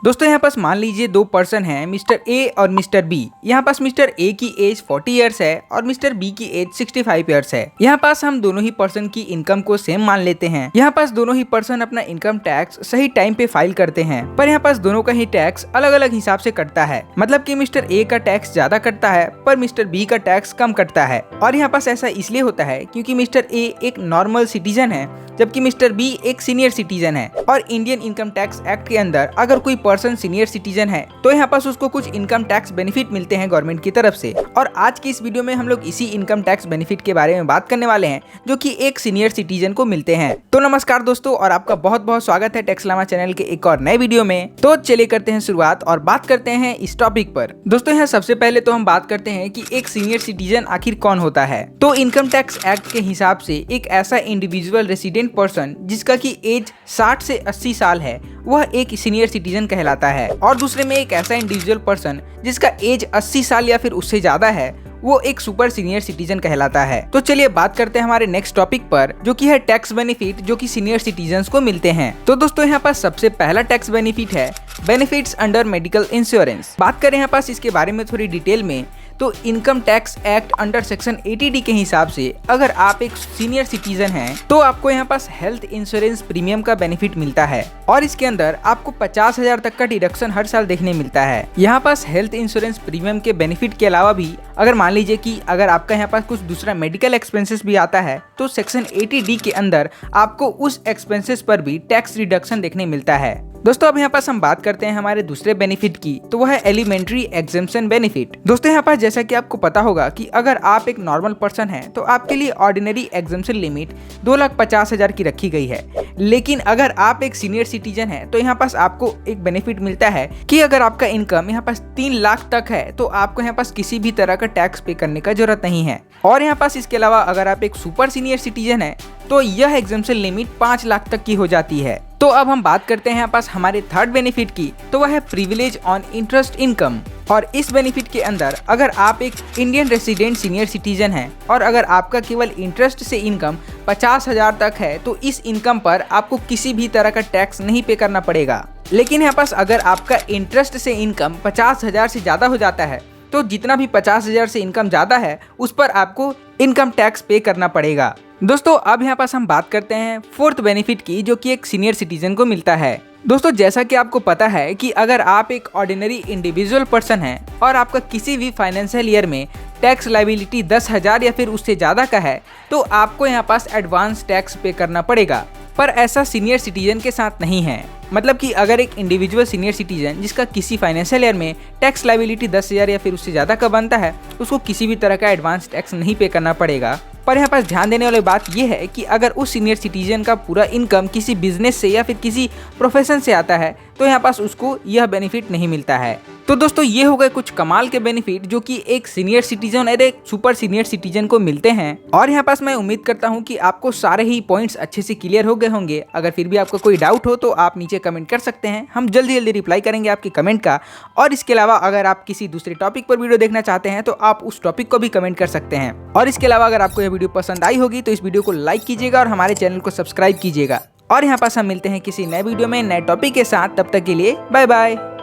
दोस्तों यहाँ पास मान लीजिए दो पर्सन हैं, मिस्टर ए और मिस्टर बी। यहाँ पास मिस्टर ए की एज 40 इयर्स है और मिस्टर बी की एज 65 इयर्स है। यहाँ पास हम दोनों ही पर्सन की इनकम को सेम मान लेते हैं। यहाँ पास दोनों ही पर्सन अपना इनकम टैक्स सही टाइम पे फाइल करते हैं, पर यहाँ पास दोनों का ही टैक्स अलग अलग हिसाब से कटता है। मतलब कि मिस्टर ए का टैक्स ज्यादा कटता है पर मिस्टर बी का टैक्स कम कटता है। और यहाँ पास ऐसा इसलिए होता है क्योंकि मिस्टर ए एक नॉर्मल सिटीजन है जबकि मिस्टर बी एक सीनियर सिटीजन है। और इंडियन इनकम टैक्स एक्ट के अंदर अगर कोई पर्सन सीनियर सिटीजन है तो यहाँ पास उसको कुछ इनकम टैक्स बेनिफिट मिलते हैं गवर्नमेंट की तरफ से। और आज की इस वीडियो में हम लोग इसी इनकम टैक्स बेनिफिट के बारे में बात करने वाले हैं जो कि एक सीनियर सिटीजन को मिलते हैं। तो नमस्कार दोस्तों, और आपका बहुत बहुत स्वागत है टैक्सलामा चैनल के एक और नए वीडियो में। तो चलिए करते हैं शुरुआत और बात करते हैं इस टॉपिक पर। दोस्तों यहाँ सबसे पहले तो हम बात करते हैं कि एक सीनियर सिटीजन आखिर कौन होता है। तो इनकम टैक्स एक्ट के हिसाब से एक ऐसा इंडिविजुअल रेसिडेंट पर्सन जिसका की एज 60 से 80 साल है वह एक सीनियर सिटीजन कहलाता है। और दूसरे में एक ऐसा इंडिविजुअल पर्सन जिसका एज 80 साल या फिर उससे ज्यादा है वो एक सुपर सीनियर सिटीजन कहलाता है। तो चलिए बात करते हैं हमारे नेक्स्ट टॉपिक पर जो कि है टैक्स बेनिफिट जो कि सीनियर सिटीजन्स को मिलते हैं। तो दोस्तों यहाँ पास सबसे पहला टैक्स बेनिफिट है बेनिफिट्स अंडर मेडिकल इंश्योरेंस। बात करें यहाँ पास इसके बारे में थोड़ी डिटेल में तो income tax act under section 80D के हिसाब से अगर आप एक सीनियर सिटीजन हैं तो आपको यहाँ पास हेल्थ इंश्योरेंस प्रीमियम का बेनिफिट मिलता है और इसके अंदर आपको 50,000 तक का डिडक्शन हर साल देखने मिलता है। यहाँ पास हेल्थ इंश्योरेंस प्रीमियम के बेनिफिट के अलावा भी अगर मान लीजिए कि अगर आपका यहाँ पास कुछ दूसरा मेडिकल एक्सपेंसेस भी आता है तो सेक्शन 80D के अंदर आपको उस एक्सपेंसेस पर भी टैक्स रिडक्शन देखने मिलता है। दोस्तों अब यहाँ पास हम बात करते हैं हमारे दूसरे बेनिफिट की, तो वह है एलिमेंट्री एग्जेम्पशन बेनिफिट। दोस्तों यहाँ पास जैसा कि आपको पता होगा कि अगर आप एक नॉर्मल पर्सन हैं तो आपके लिए ऑर्डिनरी एग्जेम्पशन लिमिट 2,50,000 की रखी गई है। लेकिन अगर आप एक सीनियर सिटीजन हैं तो यहाँ पास आपको एक बेनिफिट मिलता है कि अगर आपका इनकम यहाँ पास 3 लाख तक है तो आपको यहाँ पास किसी भी तरह का टैक्स पे करने का जरूरत नहीं है। और यहाँ पास इसके अलावा अगर आप एक सुपर सीनियर सिटीजन है तो यह एग्जेम्पशन लिमिट 5 लाख तक की हो जाती है। तो अब हम बात करते हैं यहाँ पास हमारे थर्ड बेनिफिट की, तो वह है प्रिविलेज ऑन इंटरेस्ट इनकम। और इस बेनिफिट के अंदर अगर आप एक इंडियन रेसिडेंट सीनियर सिटीजन हैं और अगर आपका केवल इंटरेस्ट से इनकम 50,000 तक है तो इस इनकम पर आपको किसी भी तरह का टैक्स नहीं पे करना पड़ेगा। लेकिन यहाँ पास अगर आपका इंटरेस्ट से इनकम 50,000 से ज्यादा हो जाता है तो जितना भी 50,000 से इनकम ज्यादा है उस पर आपको इनकम टैक्स पे करना पड़ेगा। दोस्तों अब यहाँ पास हम बात करते हैं फोर्थ बेनिफिट की जो कि एक सीनियर सिटीजन को मिलता है। दोस्तों जैसा कि आपको पता है कि अगर आप एक ऑर्डिनरी इंडिविजुअल पर्सन हैं और आपका किसी भी फाइनेंशियल ईयर में टैक्स लायबिलिटी 10,000 या फिर उससे ज़्यादा का है तो आपको यहाँ पास एडवांस टैक्स पे करना पड़ेगा। पर ऐसा सीनियर सिटीजन के साथ नहीं है। मतलब कि अगर एक इंडिविजुअल सीनियर सिटीजन जिसका किसी फाइनेंशियल ईयर में टैक्स लायबिलिटी 10,000 या फिर उससे ज़्यादा का बनता है उसको किसी भी तरह का एडवांस टैक्स नहीं पे करना पड़ेगा। पर यहाँ पास ध्यान देने वाली बात यह है कि अगर उस सीनियर सिटीजन का पूरा इनकम किसी बिजनेस से या फिर किसी प्रोफेशन से आता है तो यहाँ पास उसको यह बेनिफिट नहीं मिलता है। तो दोस्तों ये हो गए कुछ कमाल के बेनिफिट जो कि एक सीनियर सिटीजन और एक सुपर सीनियर सिटीजन को मिलते हैं। और यहाँ पास मैं उम्मीद करता हूँ कि आपको सारे ही पॉइंट्स अच्छे से क्लियर हो गए होंगे। अगर फिर भी आपका कोई डाउट हो तो आप नीचे कमेंट कर सकते हैं, हम जल्दी जल्दी रिप्लाई करेंगे आपके कमेंट का। और इसके अलावा अगर आप किसी दूसरे टॉपिक पर वीडियो देखना चाहते हैं तो आप उस टॉपिक को भी कमेंट कर सकते हैं। और इसके अलावा अगर आपको यह वीडियो पसंद आई होगी तो इस वीडियो को लाइक कीजिएगा और हमारे चैनल को सब्सक्राइब कीजिएगा। और यहाँ पास हम मिलते हैं किसी नए वीडियो में नए टॉपिक के साथ, तब तक के लिए बाय बाय।